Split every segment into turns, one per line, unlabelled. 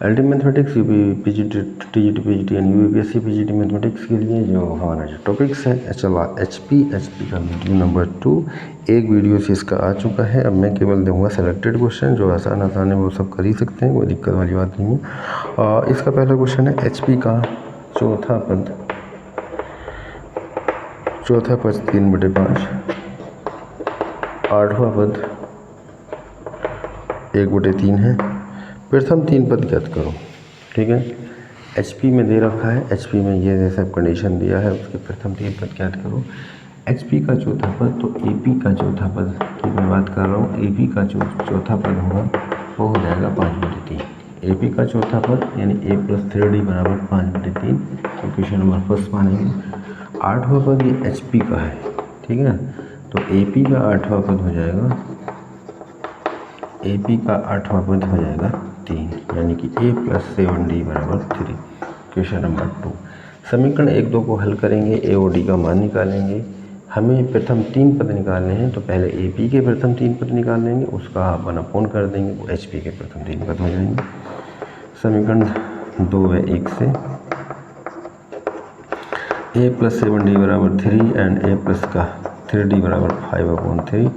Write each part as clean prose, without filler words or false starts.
Ultimate mathematics PGT TGT PGT यानी UPSC PGT mathematics के लिए जो हमारा जो टॉपिक्स है चला एचपी का वीडियो नंबर 2 एक वीडियो से इसका आ चुका है। अब मैं केवल दूंगा सेलेक्टेड क्वेश्चन जो आसान है वो सब कर ही सकते हैं, कोई दिक्कत वाली बात नहीं है। इसका पहला क्वेश्चन है एचपी का चौथा पद 3/5, आठवां पद 1/3 है। प्रथम 3 पद ज्ञात करो। ठीक है, एचपी में दे रखा है, एचपी में ये जैसा कंडीशन दिया है उसके प्रथम 3 पद ज्ञात करो। एचपी का चौथा पद तो एपी का चौथा पद की मैं बात कर रहा हूँ। एपी का चौथा पद होगा वो हो जाएगा 5/3। एपी का चौथा पद यानी a + 3d = 5/3 तो क्वेश्चन नंबर फर्स्ट मानेंगे। आठवां पद ये एचपी का है, ठीक है, तो एपी का आठवां पद हो जाएगा, एपी का आठवां पद हो जाएगा 3 यानी कि a + 7d = 3। क्वेश्चन नंबर 2 समीकरण 1, 2 को हल करेंगे, a और d का मान निकालेंगे। हमें प्रथम 3 पद निकालने हैं तो पहले AP के प्रथम 3 पद निकाल लेंगे, उसका अपन अपॉन कर देंगे, वो HP के प्रथम 3 पद हो जाएंगे। समीकरण 2 है 1 से a + 7d = 3 एंड a + का 3d = 5/3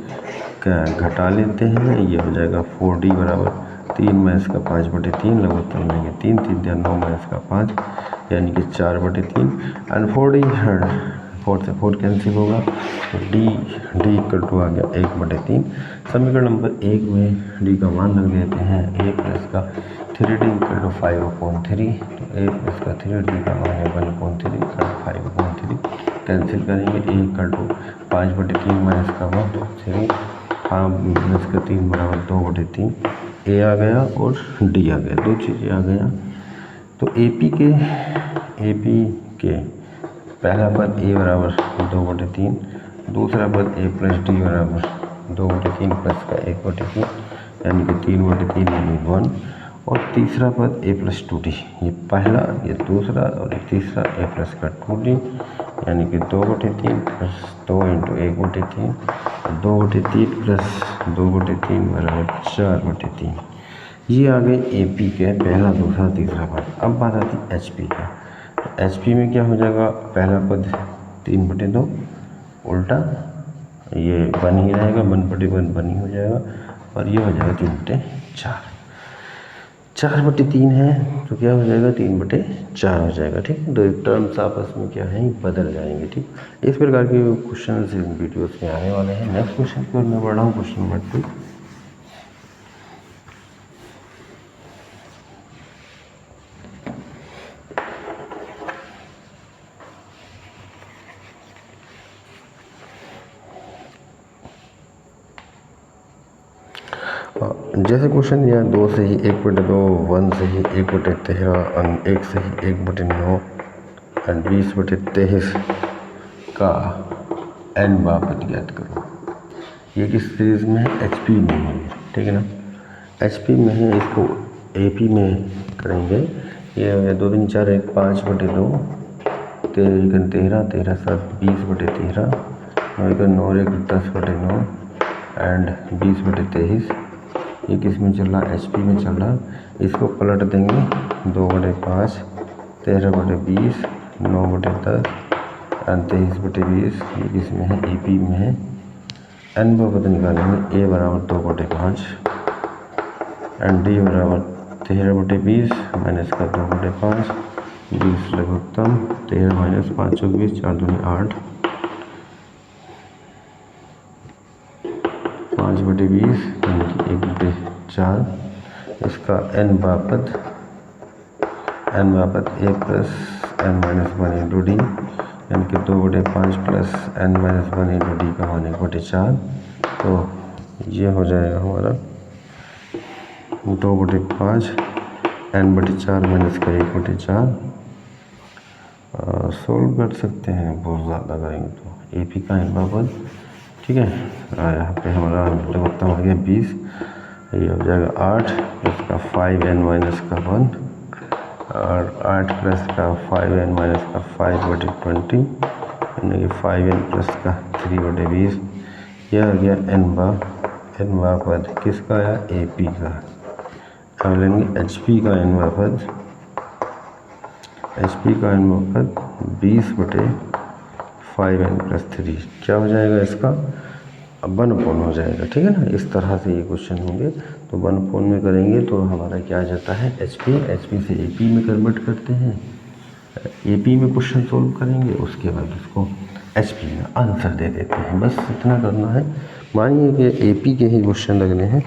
का घटा लेते हैं, ये हो जाएगा 4d = 3 में इसका 5/3 लघुत्तम लेंगे 3 3 या 9 में इसका 5 यानी कि 4/3 एंड 4d 4 से 4 कैंसिल होगा तो d = आ गया 1/3। समीकरण नंबर 1 में d का मान रख देते हैं, a + का 3d = 5/3 तो a + का 3d का मान है 1/3 5/3 कैंसिल करेंगे, a = 5/3 में इसका 1/3 इसका 3 = 2/3 a आ गया और d आ गया, दो चीज़ें आ गया। तो AP के पहला पद a = 2/3, दूसरा पद a + d = 2/3 प्लस का 1/3 यानी कि 3/3 यानी 1, और तीसरा पद a + 2d, ये पहला ये दूसरा और ये तीसरा a + का 2d यानी कि 2/3 प्लस 2 × 1/3 2/3 प्लस 2/3 = 4/3। ये आ गए AP के पहला, दूसरा, तीसरा पद। अब बात आती है HP का। तो HP में क्या हो जाएगा, पहला पद 3/2 उल्टा ये 1 ही रहेगा, 1/1 1 ही हो जाएगा और ये हो जाएगा 3/4। 4/3 है तो क्या हो जाएगा 3/4 हो जाएगा। ठीक है, दो टर्म्स आपस में क्या है बदल जाएंगे। ठीक, इस प्रकार के क्वेश्चन वीडियोस में आने वाले हैं। नेक्स्ट क्वेश्चन की ओर मैं बढ़ रहा हूँ, क्वेश्चन नंबर 2। जैसे क्वेश्चन दिया 2 से ही 1/2, 1 से ही 1/13, 1 से ही 1/9 एंड 20/23 का n बार पद ज्ञात करो। ये किस सीरीज में है, HP में है, ठीक है ना, HP में है। इसको AP में करेंगे, ये हो गया 2 3 4 1 5/2 13 13 7 20/13 9 1 10/9 एंड 20/23। ये किस में चल रहा है, HP में चल रहा है। इसको पलट देंगे 2/5 13/20 9/10 एंड 23/20। ये किस में है, AP में है। n पद निकालेंगे, a = 2/5 एंड d = 13/20 माइनस का 2/5 20 लघुत्तम 13 - 5 = 20 4 दूनी 8 5/20 यानी कि 1/4। इसका n बापत a + n - 1 × d यानी कि 2/5 प्लस n - 1 × d का मान 1/4। तो ये हो जाएगा हमारा 2/5 n/4 माइनस का 1/4। सोल्व कर सकते हैं, बहुत ज़्यादा करेंगे तो AP का n पद, ठीक है। यहाँ पे हमारा लघुत्तम हो गया 20, ये हो जाएगा 8 प्लस का 5n माइनस का 1 और 8 प्लस का 5n माइनस का 5/20 यानी कि 5n प्लस का 3/20। यह आ गया n बा पद किसका आया, AP का। अब लेंगे एच पी का एन बापद, एच पी का एन बापद 20/5n+3 क्या हो जाएगा इसका, अब 1/4 हो जाएगा। ठीक है ना, इस तरह से ये क्वेश्चन होंगे। तो 1/4 में करेंगे तो हमारा क्या आ जाता है एच पी से AP में कन्वर्ट करते हैं, AP में क्वेश्चन सोल्व करेंगे, उसके बाद उसको HP में आंसर दे देते हैं। बस इतना करना है। मानिए कि AP के ही क्वेश्चन लगने हैं,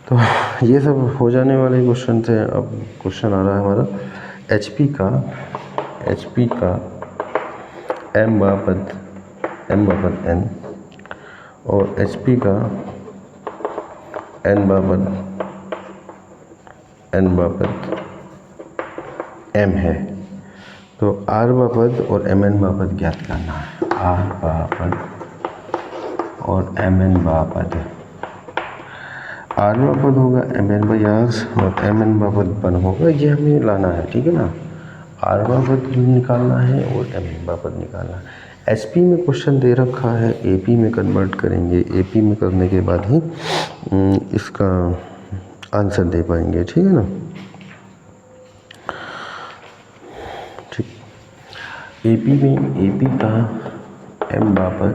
तो ये सब हो जाने वाले क्वेश्चन थे। अब क्वेश्चन आ रहा है हमारा HP का m बापद n और HP का n बापद m है। तो R बापद और MN बापद ज्ञात करना है। R बापद और MN बापद, R बापद होगा MN/R और MN बापद 1 होगा, ये हमें लाना है। ठीक है ना, R बापद निकालना है और MN बापद निकालना है। HP में क्वेश्चन दे रखा है, AP में कन्वर्ट करेंगे, AP में करने के बाद ही इसका आंसर दे पाएंगे। ठीक है ना, ठीक। AP का m बापद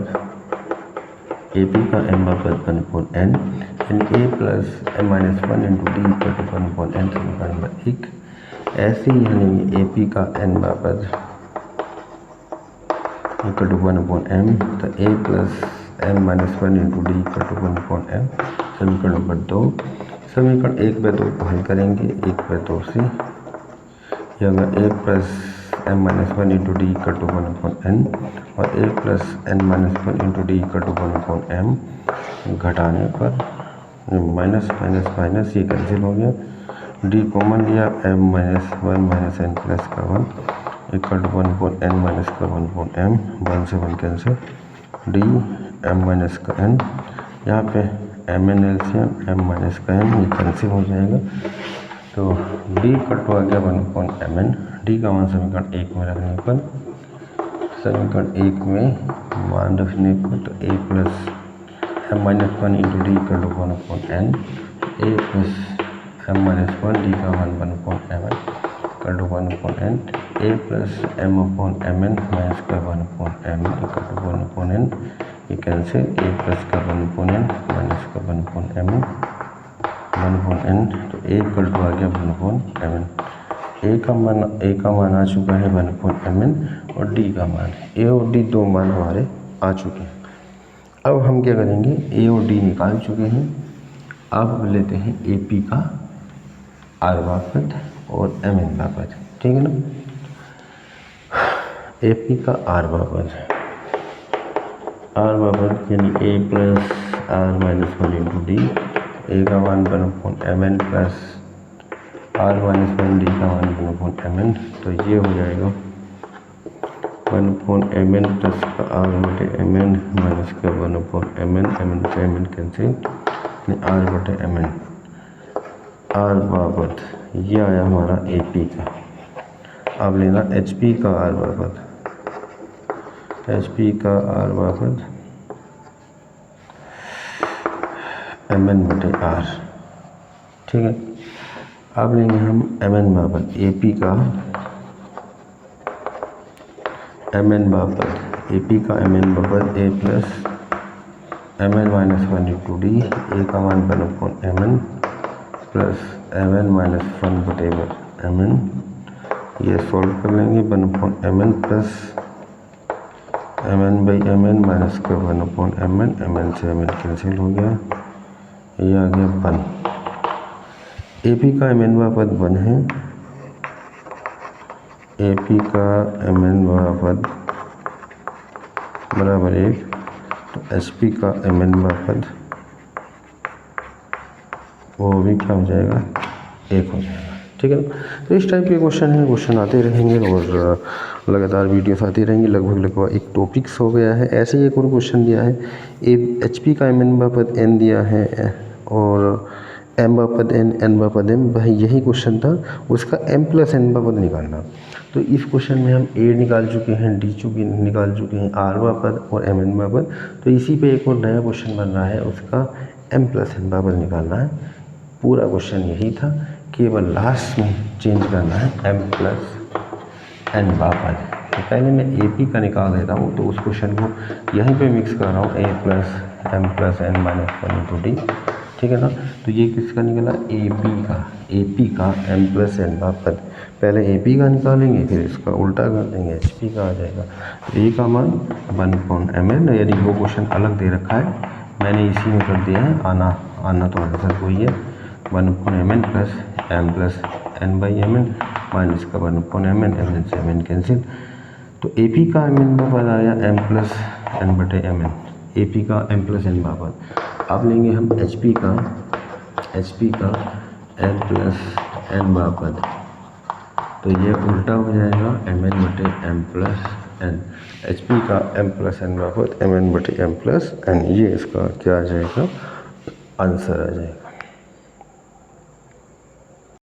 1/n इन A plus m-1 into D equal to 1/n समीकरण नंबर 1। ऐसे ही यानी AP का n बापद इक्वल टू 1/m, तो A plus m-1 into D equal to 1/m समीकरण नंबर 2। समीकरण 1/2 को हल करेंगे, 1/2 से यह होगा A plus m-1 into D equal to 1/n और A plus n-1 into D equal to 1/m घटाने पर माइनस ये कैंसिल हो गया, D कॉमन लिया, m-1 n प्लस का 1 इक्वल टू 1/n माइनस का 1/m, 1 से 1 कैंसिल, D m का n, यहाँ पे mn एलसीएम m का n ये कैंसिल हो जाएगा। तो D कटवा गया 1/mn, D का मान समीकरण 1 में रखने पर, समीकरण 1 में मान रखने पर तो A plus m-1 into D equal to 1/n, A plus m-1 D का मान 1/mn equal to 1/n, A प्लस m/mn माइनस का 1/m इक्वल टू 1/n, ये कैंसिल, A प्लस का 1/n माइनस का 1/n, तो A इक्वल टू आ गया 1/mn। A का मान आ चुका है 1/mn और D का मान, A और D दो मान हमारे आ चुके हैं। अब हम क्या करेंगे, A और D निकाल चुके हैं, अब लेते हैं AP का R बापद और MN बापद। ठीक है ना, AP का R बापद यानी A plus R-1 into D, A का मान 1/mn प्लस R-1 D का मान 1/mn, तो ये हो जाएगा 1/mn प्लस का R/mn माइनस का 1/mn, mn से mn कैंसिल, R/mn R बापद, ये आया हमारा AP का। अब लेना HP का R बापद, HP का R बापद mn/R। ठीक है, अब लेंगे हम MN बापद, AP का MN बापद, AP का MN बापद A plus mn-1 into D, A का मान 1/mn प्लस mn-1/mn, ये सॉल्व कर लेंगे, 1/mn प्लस mn/mn माइनस का 1/mn, mn से mn कैंसिल हो गया, ये आ गया 1। AP का MN बापद 1 है, AP का MN बापद बराबर 1, तो HP का MN बापद वो भी क्या हो जाएगा, 1 हो जाएगा। ठीक है ना, तो इस टाइप के क्वेश्चन आते रहेंगे और लगातार वीडियोस आती रहेंगी। लगभग एक टॉपिक्स हो गया है। ऐसे ही एक और क्वेश्चन दिया है, HP का MN बापद n दिया है और m बापद n बापद m, भाई यही क्वेश्चन था, उसका m प्लस n बापद निकालना। तो इस क्वेश्चन में हम A निकाल चुके हैं, D निकाल चुके हैं, R बापद और MN बापद। तो इसी पे एक और नया क्वेश्चन बन रहा है, उसका m प्लस n बापद निकालना है। पूरा क्वेश्चन यही था, केवल लास्ट में चेंज करना है m प्लस n बापद। तो पहले मैं ए पी का निकाल देता हूँ, तो उस क्वेश्चन को यहीं पे मिक्स कर रहा हूँ, a plus m plus n minus one into D, ठीक है ना। तो ये किसका निकला, ए पी का m प्लस n बापद। पहले ए पी का निकालेंगे, फिर इसका उल्टा कर देंगे, एच पी का आ जाएगा। ए का मान 1/mn, यदि वो क्वेश्चन अलग दे रखा है, मैंने इसी में कर दिया है, आना तो आंसर वही है 1/mn plus m plus n/mn minus का 1/mn, mn से mn कैंसिल। तो ए पी का mn बापद आया m plus n/mn, A P का m प्लस n बापद। अब लेंगे हम एच पी का m प्लस n बापद, तो ये उल्टा हो जाएगा mn/m plus n। H P का m plus n बापद mn/m plus n, ये इसका क्या आ जाएगा, आंसर आ जाएगा।